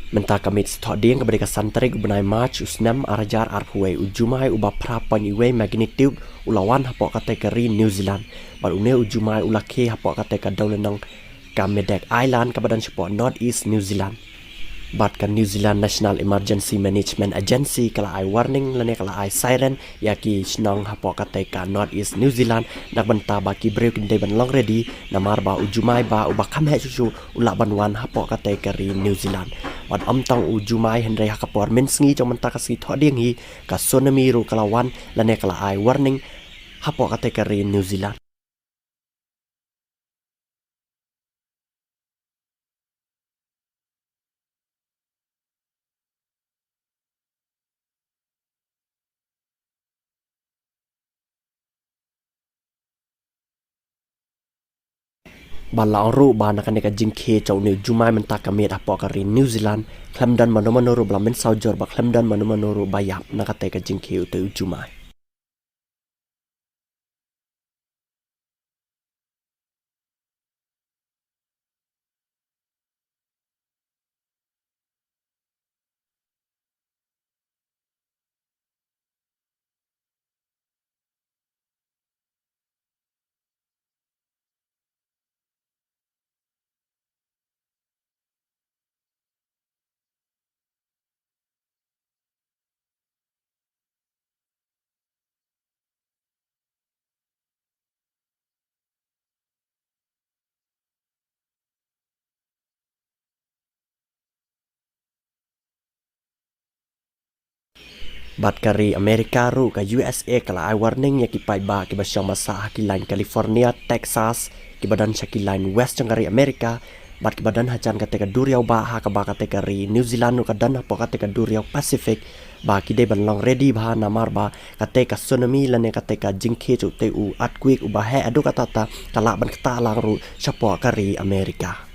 Mentah kami stadiang kepada santri gubernai March usnam arajar arpuai ujumai ubah prapan iwe magnitude ulawan hapok kategori New Zealand. Balune ujumai ulake hapok kategori daulenang Kamedek Island kebadan support North East New Zealand. Batkan New Zealand National Emergency Management Agency kala ai warning lane kala ai siren yaki snong hapok kategori North East New Zealand nak benta baki break day ban long ready namar ba ujumai ba ubah kamhe susu ulak banwan hapok kategori New Zealand. Wan tong ujumai hendrai hakapor mensngi jong mentah kasi thodiang hi ka tsunami ru kalawan lane kala ai warning hapok kategori New Zealand. Balang ru ba nak ne ka jingkhe chau ne jumai mentah kamet hapok kari New Zealand klamdan mano ru blamen saujor ba klamdan mano ru bayap nak ka jingkhe utu jumai. Bat kari Amerika ru ka USA kala ai warning ya ki pai ba ki basyang masa ki line California, Texas, ki badan syaki line West kari Amerika, bat ki badan hacan kate ka duriau ba ha ka ba kate kari New Zealand ru ka dan apa kate ka duriau Pacific ba ki de ban long ready ba namar ba kate ka tsunami lane kate ka jingkhe chu te u earthquake u ba he adu kata ta kala ban kata lang ru syapo kari Amerika.